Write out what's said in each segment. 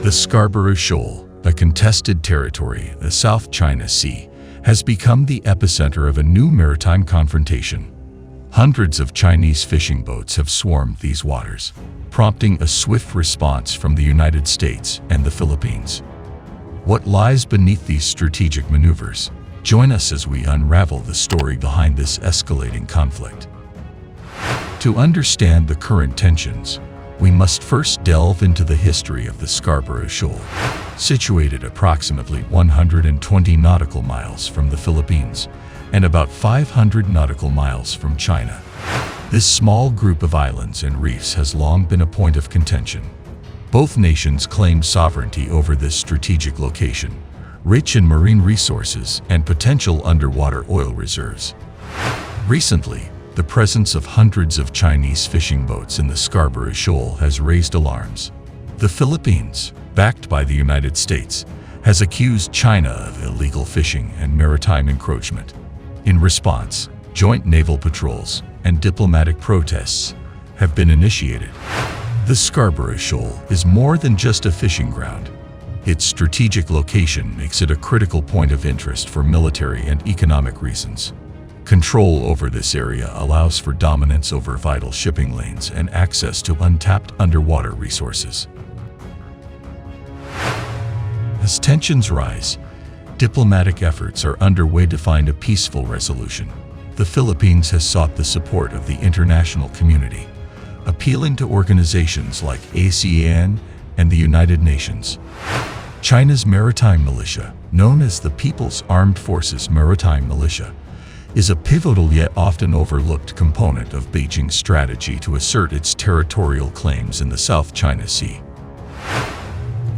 The Scarborough Shoal, a contested territory in the South China Sea, has become the epicenter of a new maritime confrontation. Hundreds of Chinese fishing boats have swarmed these waters, prompting a swift response from the United States and the Philippines. What lies beneath these strategic maneuvers? Join us as we unravel the story behind this escalating conflict. To understand the current tensions, we must first delve into the history of the Scarborough Shoal. Situated approximately 120 nautical miles from the Philippines and about 500 nautical miles from China, this small group of islands and reefs has long been a point of contention. Both nations claim sovereignty over this strategic location, rich in marine resources and potential underwater oil reserves. Recently, the presence of hundreds of Chinese fishing boats in the Scarborough Shoal has raised alarms. The Philippines, backed by the United States, has accused China of illegal fishing and maritime encroachment. In response, joint naval patrols and diplomatic protests have been initiated. The Scarborough Shoal is more than just a fishing ground. Its strategic location makes it a critical point of interest for military and economic reasons. Control over this area allows for dominance over vital shipping lanes and access to untapped underwater resources. As tensions rise, diplomatic efforts are underway to find a peaceful resolution. The Philippines has sought the support of the international community, appealing to organizations like ASEAN and the United Nations. China's Maritime Militia, known as the People's Armed Forces Maritime Militia, is a pivotal yet often overlooked component of Beijing's strategy to assert its territorial claims in the South China Sea.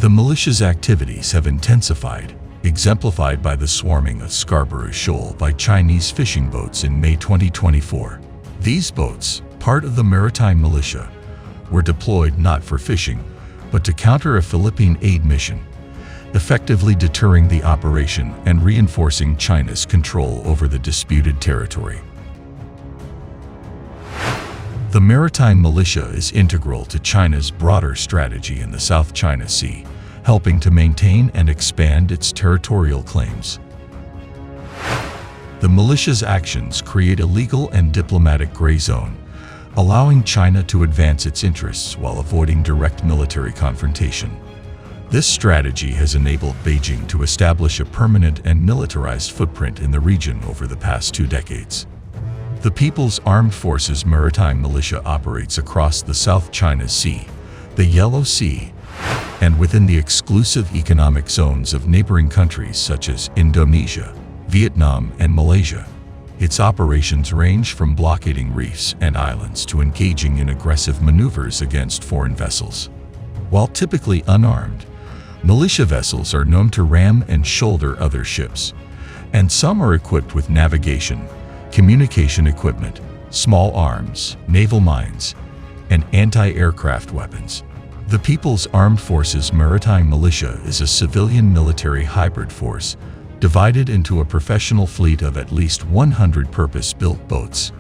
The militia's activities have intensified, exemplified by the swarming of Scarborough Shoal by Chinese fishing boats in May 2024. These boats, part of the Maritime Militia, were deployed not for fishing, but to counter a Philippine Aid Mission, effectively deterring the operation and reinforcing China's control over the disputed territory. The Maritime Militia is integral to China's broader strategy in the South China Sea, helping to maintain and expand its territorial claims. The militia's actions create a legal and diplomatic gray zone, allowing China to advance its interests while avoiding direct military confrontation. This strategy has enabled Beijing to establish a permanent and militarized footprint in the region over the past 2 decades. The People's Armed Forces Maritime Militia operates across the South China Sea, the Yellow Sea, and within the exclusive economic zones of neighboring countries such as Indonesia, Vietnam, and Malaysia. Its operations range from blockading reefs and islands to engaging in aggressive maneuvers against foreign vessels. While typically unarmed, militia vessels are known to ram and shoulder other ships, and some are equipped with navigation, communication equipment, small arms, naval mines, and anti-aircraft weapons. The People's Armed Forces Maritime Militia is a civilian military hybrid force divided into a professional fleet of at least 100 purpose-built boats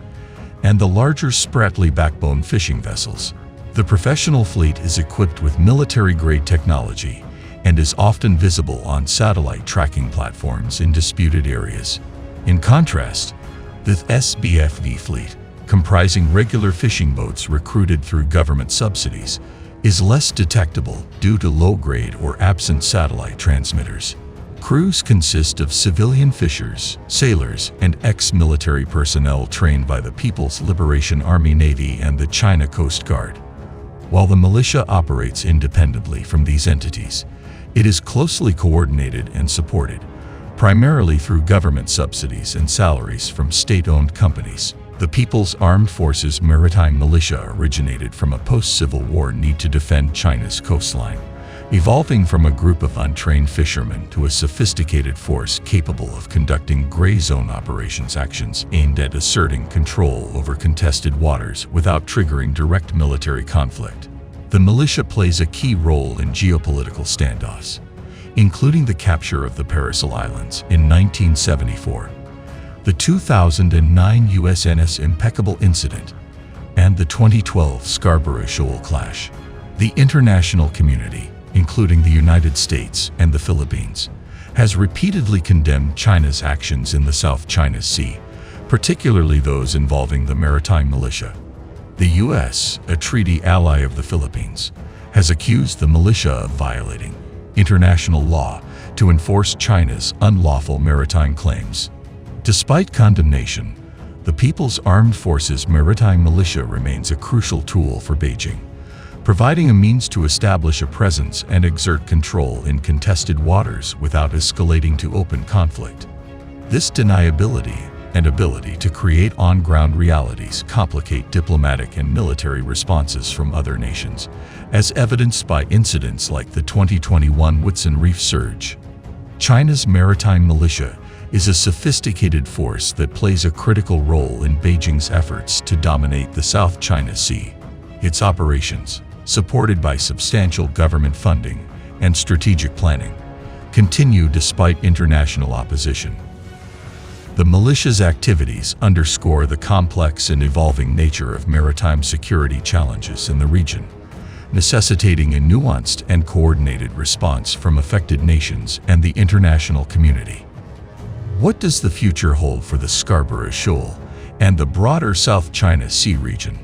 and the larger Spratly backbone fishing vessels. The professional fleet is equipped with military-grade technology and is often visible on satellite tracking platforms in disputed areas. In contrast, the SBFV fleet, comprising regular fishing boats recruited through government subsidies, is less detectable due to low-grade or absent satellite transmitters. Crews consist of civilian fishers, sailors, and ex-military personnel trained by the People's Liberation Army Navy and the China Coast Guard. While the militia operates independently from these entities, it is closely coordinated and supported, primarily through government subsidies and salaries from state-owned companies. The People's Armed Forces Maritime Militia originated from a post-Civil War need to defend China's coastline, evolving from a group of untrained fishermen to a sophisticated force capable of conducting gray zone operations actions aimed at asserting control over contested waters without triggering direct military conflict. The militia plays a key role in geopolitical standoffs, including the capture of the Paracel Islands in 1974, the 2009 USNS Impeccable Incident, and the 2012 Scarborough Shoal clash. The international community, including the United States and the Philippines, has repeatedly condemned China's actions in the South China Sea, particularly those involving the Maritime Militia. The U.S., a treaty ally of the Philippines, has accused the militia of violating international law to enforce China's unlawful maritime claims. Despite condemnation, the People's Armed Forces Maritime Militia remains a crucial tool for Beijing, providing a means to establish a presence and exert control in contested waters without escalating to open conflict. This deniability and ability to create on-ground realities complicate diplomatic and military responses from other nations, as evidenced by incidents like the 2021 Whitsun Reef surge. China's Maritime Militia is a sophisticated force that plays a critical role in Beijing's efforts to dominate the South China Sea. Its operations, supported by substantial government funding and strategic planning, continue despite international opposition. The militia's activities underscore the complex and evolving nature of maritime security challenges in the region, necessitating a nuanced and coordinated response from affected nations and the international community. What does the future hold for the Scarborough Shoal and the broader South China Sea region?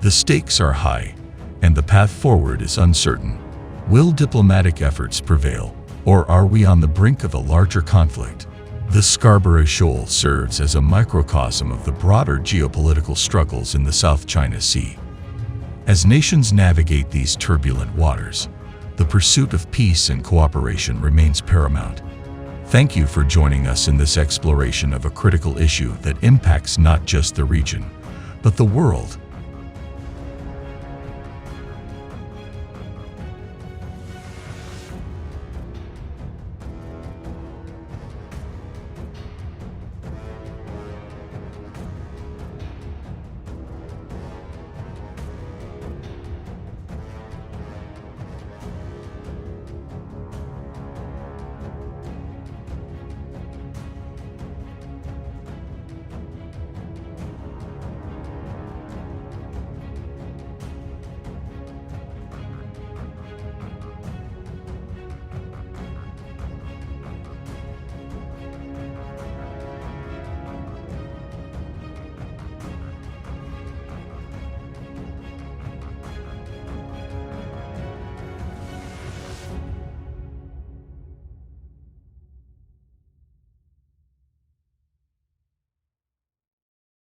The stakes are high, and the path forward is uncertain. Will diplomatic efforts prevail, or are we on the brink of a larger conflict? The Scarborough Shoal serves as a microcosm of the broader geopolitical struggles in the South China Sea. As nations navigate these turbulent waters, the pursuit of peace and cooperation remains paramount. Thank you for joining us in this exploration of a critical issue that impacts not just the region, but the world.